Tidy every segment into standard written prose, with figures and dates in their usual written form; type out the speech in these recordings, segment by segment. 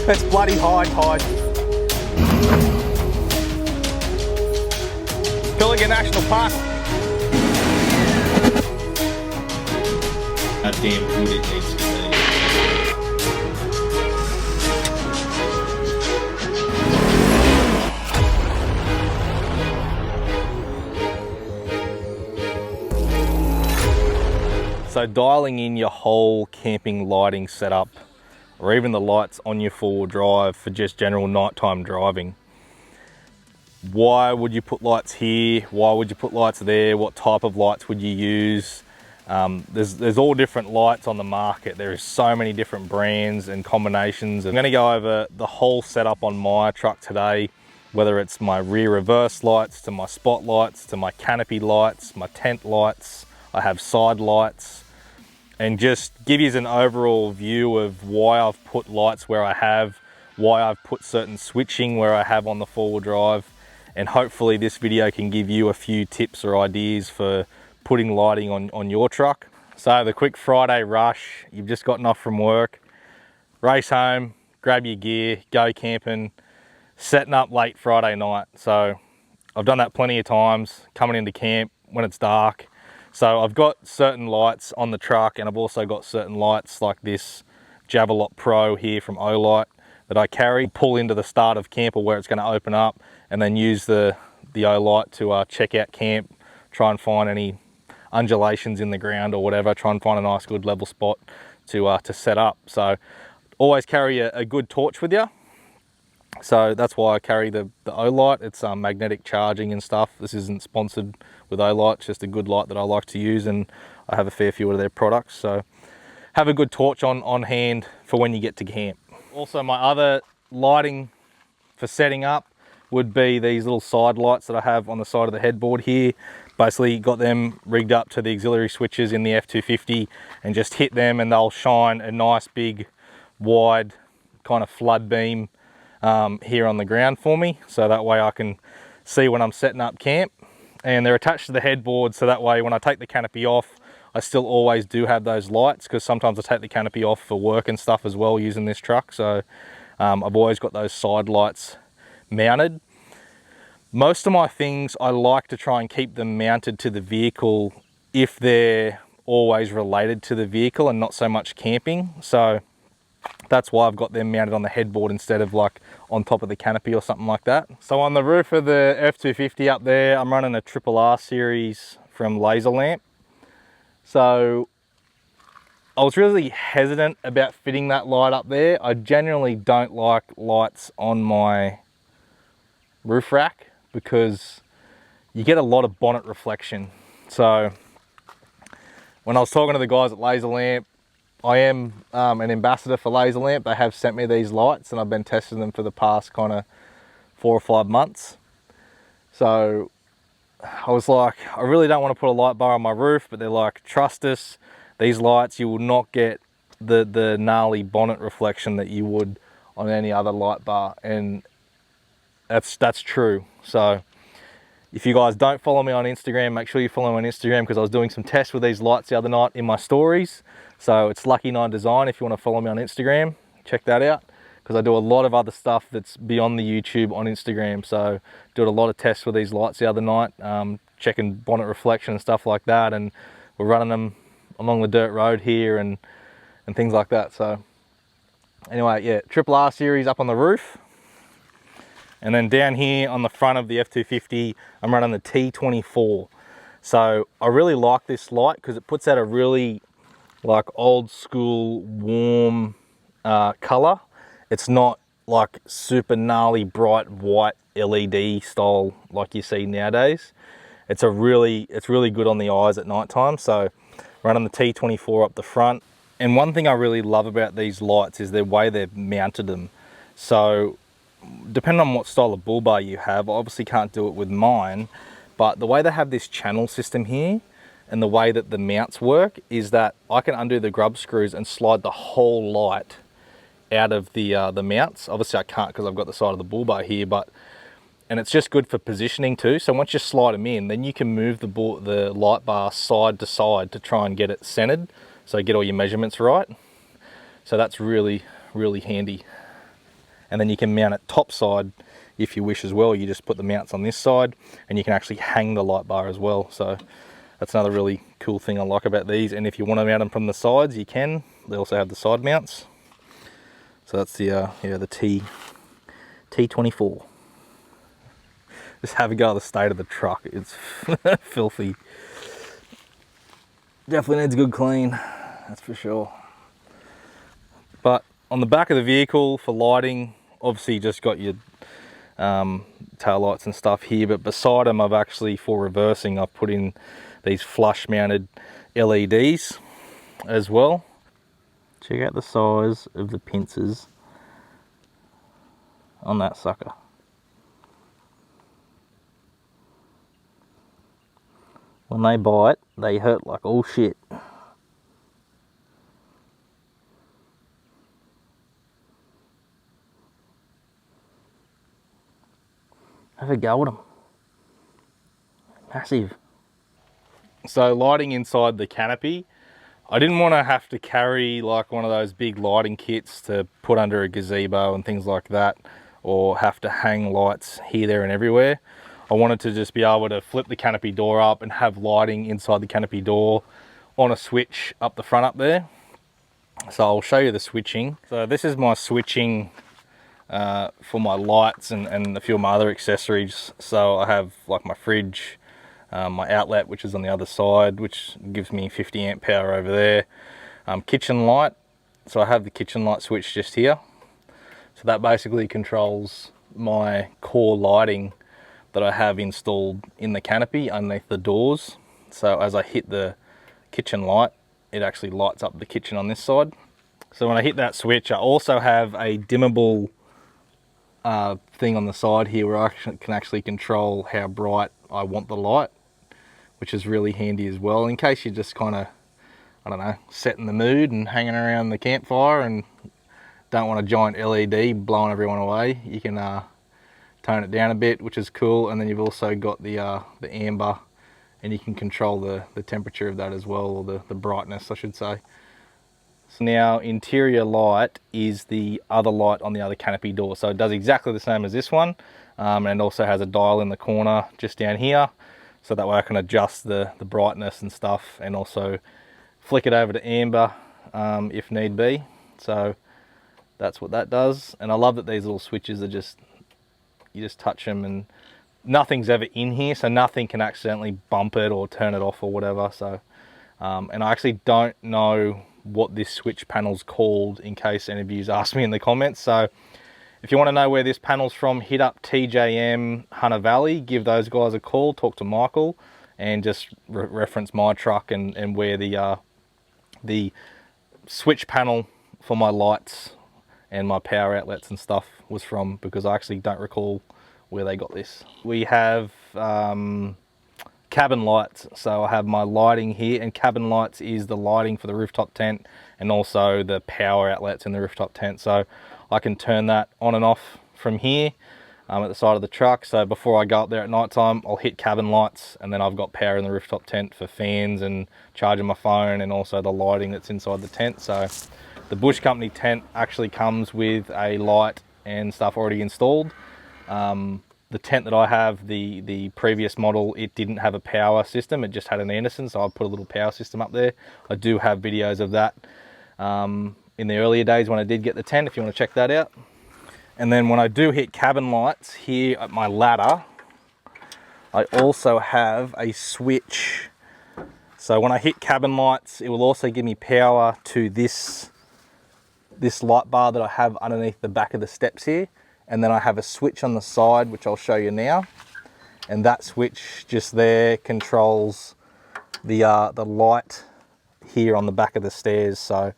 Let's bloody hide. Pilliga National Park. How damn good it needs to be. So dialing in your whole camping lighting setup, or even the lights on your four-wheel drive for just general nighttime driving. Why would you put lights here? Why would you put lights there? What type of lights would you use? There's all different lights on the market. There is so many different brands and combinations. I'm gonna go over the whole setup on my truck today, whether it's my rear reverse lights, to my spotlights, to my canopy lights, my tent lights. I have side lights, and just give you an overall view of why I've put lights where I have, why I've put certain switching where I have on the four-wheel drive, and hopefully this video can give you a few tips or ideas for putting lighting on your truck. So the quick Friday rush, you've just gotten off from work, race home, grab your gear, go camping, setting up late Friday night. So I've done that plenty of times, coming into camp when it's dark. So I've got certain lights on the truck, and I've also got certain lights like this Javelot Pro here from Olight that I carry, pull into the start of camp or where it's going to open up, and then use the Olight to check out camp, try and find any undulations in the ground or whatever, try and find a nice good level spot to set up. So always carry a good torch with you. So that's why I carry the Olight. It's magnetic charging and stuff. This isn't sponsored with Olight, it's just a good light that I like to use, and I have a fair few of their products. So have a good torch on hand for when you get to camp. Also, my other lighting for setting up would be these little side lights that I have on the side of the headboard here. Basically got them rigged up to the auxiliary switches in the F250, and just hit them and they'll shine a nice big wide kind of flood beam here on the ground for me, so that way I can see when I'm setting up camp. And they're attached to the headboard, so that way when I take the canopy off, I still always do have those lights, because sometimes I take the canopy off for work and stuff as well using this truck. So I've always got those side lights mounted. Most of my things I like to try and keep them mounted to the vehicle if they're always related to the vehicle and not so much camping. So that's why I've got them mounted on the headboard instead of like on top of the canopy or something like that. So on the roof of the F250 up there, I'm running a RRR series from Laser Lamp. So I was really hesitant about fitting that light up there. I generally don't like lights on my roof rack because you get a lot of bonnet reflection. So when I was talking to the guys at Laser Lamp, I am an ambassador for Laser Lamp. They have sent me these lights, and I've been testing them for the past kind of 4 or 5 months. So I was like, I really don't want to put a light bar on my roof, but they're like, trust us, these lights, you will not get the gnarly bonnet reflection that you would on any other light bar. And that's true. So if you guys don't follow me on Instagram, make sure you follow me on Instagram, because I was doing some tests with these lights the other night in my stories. So it's Lucky9 Design if you want to follow me on Instagram, check that out, because I do a lot of other stuff that's beyond the YouTube on Instagram. So did a lot of tests with these lights the other night, checking bonnet reflection and stuff like that, and we're running them along the dirt road here and things like that. So anyway, yeah, RRR series up on the roof. And then down here on the front of the F250, I'm running the T24. So I really like this light because it puts out a really like old school warm color. It's not like super gnarly bright white LED style like you see nowadays. It's really good on the eyes at night time. So running the T24 up the front. And one thing I really love about these lights is the way they've mounted them. So depending on what style of bull bar you have, I obviously can't do it with mine, but the way they have this channel system here and the way that the mounts work is that I can undo the grub screws and slide the whole light out of the mounts. Obviously I can't because I've got the side of the bull bar here, and it's just good for positioning too. So once you slide them in, then you can move the light bar side to side to try and get it centered, so get all your measurements right. So that's really, really handy. and then you can mount it top side if you wish as well. You just put the mounts on this side, and you can actually hang the light bar as well. So that's another really cool thing I like about these. And if you want to mount them from the sides, you can. They also have the side mounts. So that's the the T24. Just have a go at the state of the truck. It's filthy. Definitely needs a good clean, that's for sure. But on the back of the vehicle for lighting, obviously you just got your tail lights and stuff here, but beside them I've actually, for reversing, I've put in these flush mounted LEDs as well. Check out the size of the pincers on that sucker. When they bite, they hurt like all shit. Have a go at them. Massive. So lighting inside the Canopy, I didn't want to have to carry like one of those big lighting kits to put under a gazebo and things like that, or have to hang lights here, there and everywhere. I wanted to just be able to flip the canopy door up and have lighting inside the canopy door on a switch up the front up there. So I'll show you the switching. So this is my switching for my lights and a few of my other accessories. So I have like my fridge, my outlet, which is on the other side, which gives me 50 amp power over there. Kitchen light. So I have the kitchen light switch just here. So that basically controls my core lighting that I have installed in the canopy underneath the doors. So as I hit the kitchen light, it actually lights up the kitchen on this side. So when I hit that switch, I also have a dimmable thing on the side here where I can actually control how bright I want the light, which is really handy as well, in case you're just kind of, I don't know, setting the mood and hanging around the campfire and don't want a giant LED blowing everyone away. You can tone it down a bit, which is cool. And then you've also got the amber, and you can control the temperature of that as well, or the brightness I should say. So now interior light is the other light on the other canopy door. So it does exactly the same as this one, and also has a dial in the corner just down here. So that way I can adjust the brightness and stuff, and also flick it over to amber if need be. So that's what that does. And I love that these little switches are just, you just touch them and nothing's ever in here, so nothing can accidentally bump it or turn it off or whatever. So and I actually don't know what this switch panel's called, in case any of you ask me in the comments. So if you want to know where this panel's from, hit up TJM Hunter Valley, give those guys a call, talk to Michael, and just reference my truck and where the switch panel for my lights and my power outlets and stuff was from, because I actually don't recall where they got this. We have cabin lights. So I have my lighting here, and cabin lights is the lighting for the rooftop tent and also the power outlets in the rooftop tent. So I can turn that on and off from here at the side of the truck. So before I go up there at night time, I'll hit cabin lights, and then I've got power in the rooftop tent for fans and charging my phone, and also the lighting that's inside the tent. So the Bush Company tent actually comes with a light and stuff already installed. The tent that I have, the previous model, it didn't have a power system, it just had an Anderson, so I put a little power system up there. I do have videos of that in the earlier days when I did get the tent, if you want to check that out. And then when I do hit cabin lights here at my ladder, I also have a switch. So when I hit cabin lights, it will also give me power to this light bar that I have underneath the back of the steps here. And then I have a switch on the side, which I'll show you now. And that switch just there controls the light here on the back of the stairs. So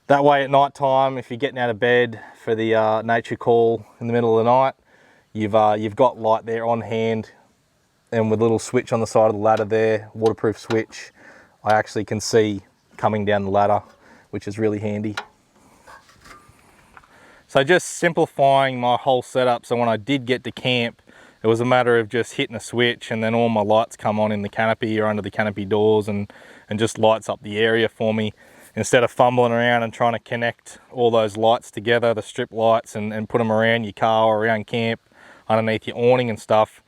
that way at night time, if you're getting out of bed for the nature call in the middle of the night, you've got light there on hand, and with a little switch on the side of the ladder there, waterproof switch, I actually can see coming down the ladder, which is really handy. So just simplifying my whole setup, so when I did get to camp, it was a matter of just hitting a switch and then all my lights come on in the canopy or under the canopy doors and just lights up the area for me. instead of fumbling around and trying to connect all those lights together, the strip lights, and put them around your car or around camp, underneath your awning and stuff,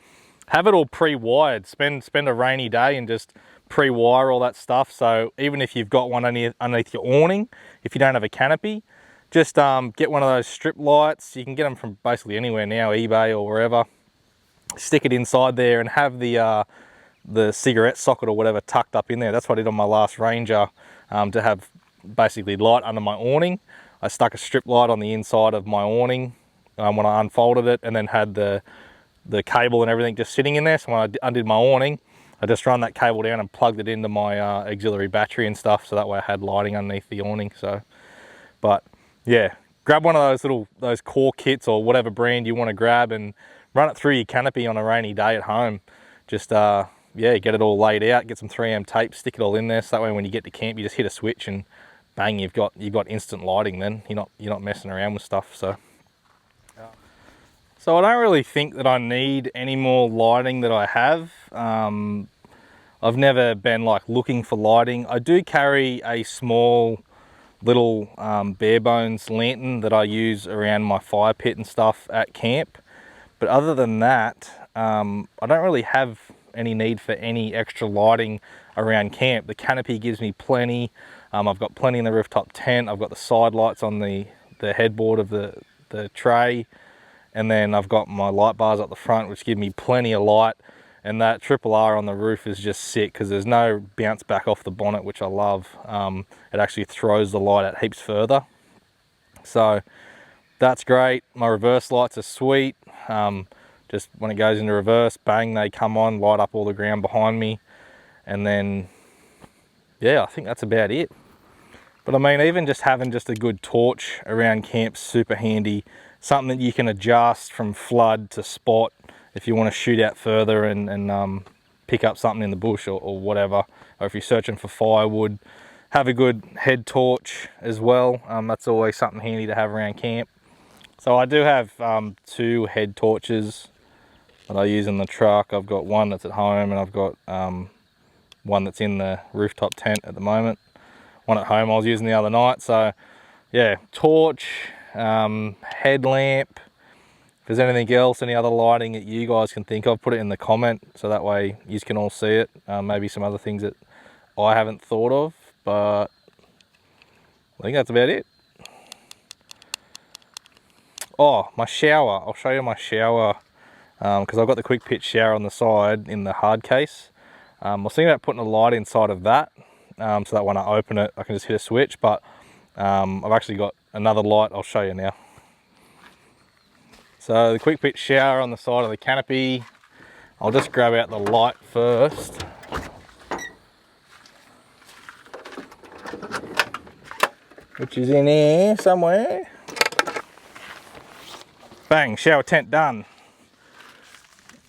have it all pre-wired. Spend a rainy day and just pre-wire all that stuff. So even if you've got one underneath your awning, if you don't have a canopy, just get one of those strip lights. You can get them from basically anywhere now, eBay or wherever. Stick it inside there and have the cigarette socket or whatever tucked up in there. That's what I did on my last Ranger, to have basically light under my awning. I stuck a strip light on the inside of my awning when I unfolded it, and then had the cable and everything just sitting in there. So when I undid my awning, I just run that cable down and plugged it into my auxiliary battery and stuff, so that way I had lighting underneath the awning. So, but yeah, grab one of those core kits or whatever brand you want to grab and run it through your canopy on a rainy day at home. Just yeah, get it all laid out, get some 3M tape, stick it all in there, so that way when you get to camp you just hit a switch and bang, you've got instant lighting. Then you're not messing around with stuff. So I don't really think that I need any more lighting that I have. I've never been like looking for lighting. I do carry a small little bare bones lantern that I use around my fire pit and stuff at camp. But other than that, I don't really have any need for any extra lighting around camp. The canopy gives me plenty. I've got plenty in the rooftop tent. I've got the side lights on the headboard of the tray. And then I've got my light bars up the front, which give me plenty of light. And that triple R on the roof is just sick because there's no bounce back off the bonnet, which I love. It actually throws the light out heaps further. So that's great. My reverse lights are sweet. Just when it goes into reverse, bang, they come on, light up all the ground behind me. And then, yeah, I think that's about it. But I mean, even just having just a good torch around camp's super handy. Something that you can adjust from flood to spot if you want to shoot out further and pick up something in the bush or whatever. Or if you're searching for firewood, have a good head torch as well. That's always something handy to have around camp. So I do have 2 head torches that I use in the truck. I've got one that's at home, and I've got one that's in the rooftop tent at the moment. One at home I was using the other night. So yeah, torch, headlamp. If there's anything else, any other lighting that you guys can think of, put it in the comment so that way you can all see it. Maybe some other things that I haven't thought of, but I think that's about it. Oh, my shower. I'll show you my shower, because I've got the quick pitch shower on the side in the hard case. I was thinking about putting a light inside of that, so that when I open it I can just hit a switch, but I've actually got another light. I'll show you now. So the quick pitch shower on the side of the canopy. I'll just grab out the light first. Which is in here somewhere. Bang, shower tent done.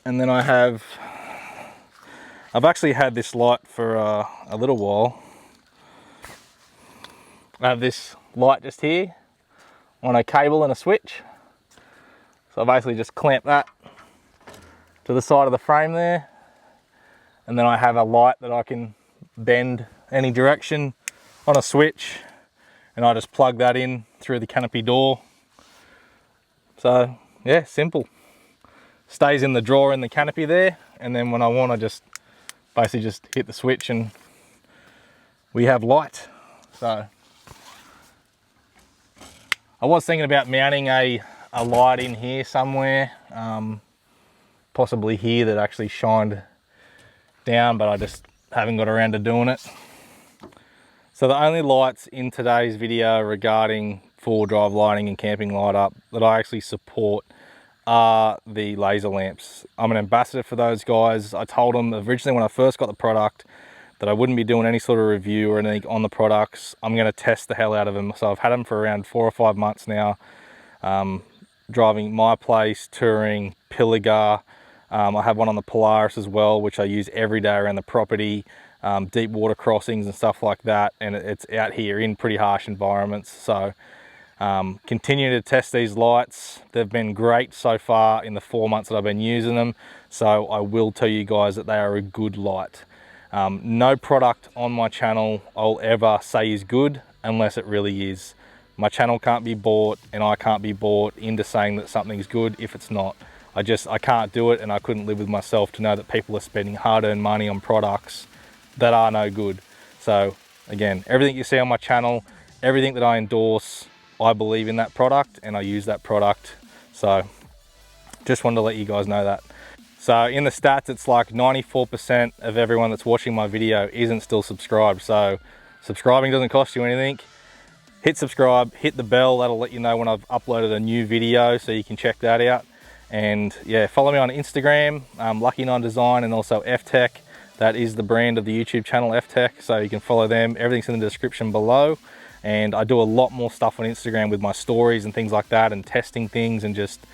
And then I've actually had this light for a little while. I have this light just here on a cable and a switch. So I basically just clamp that to the side of the frame there. And then I have a light that I can bend any direction on a switch. And I just plug that in through the canopy door. So yeah, simple. Stays in the drawer in the canopy there. And then when I want, I just basically just hit the switch and we have light. So I was thinking about mounting a light in here somewhere, possibly here, that actually shined down, but I just haven't got around to doing it. So the only lights in today's video regarding four-wheel drive lighting and camping light up that I actually support are the laser lamps. I'm an ambassador for those guys. I told them originally when I first got the product that I wouldn't be doing any sort of review or anything on the products. I'm going to test the hell out of them. So I've had them for around 4 or 5 months now. Driving my place, touring, Pilliga. I have one on the Polaris as well, which I use every day around the property, deep water crossings and stuff like that. And it's out here in pretty harsh environments. So continue to test these lights. They've been great so far in the 4 months that I've been using them. So I will tell you guys that they are a good light. No product on my channel I'll ever say is good unless it really is. My channel can't be bought, and I can't be bought into saying that something's good if it's not. I can't do it, and I couldn't live with myself to know that people are spending hard-earned money on products that are no good. So again, everything you see on my channel, everything that I endorse, I believe in that product and I use that product. So just wanted to let you guys know that. So in the stats, it's like 94% of everyone that's watching my video isn't still subscribed. So subscribing doesn't cost you anything. Hit subscribe, hit the bell, that'll let you know when I've uploaded a new video, so you can check that out. And yeah, follow me on Instagram, Lucky9Design, and also F-Tech. That is the brand of the YouTube channel, F-Tech, so you can follow them. Everything's in the description below. And I do a lot more stuff on Instagram with my stories and things like that, and testing things, and just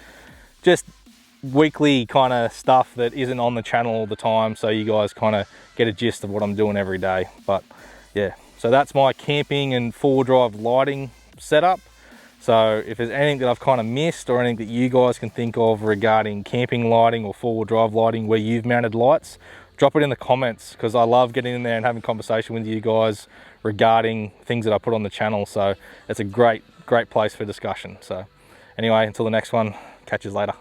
weekly kind of stuff that isn't on the channel all the time, so you guys kind of get a gist of what I'm doing every day. But yeah, so that's my camping and four-wheel drive lighting setup. So if there's anything that I've kind of missed, or anything that you guys can think of regarding camping lighting or four-wheel drive lighting where you've mounted lights, drop it in the comments, because I love getting in there and having conversation with you guys regarding things that I put on the channel. So it's a great place for discussion. So anyway, until the next one, catch you later.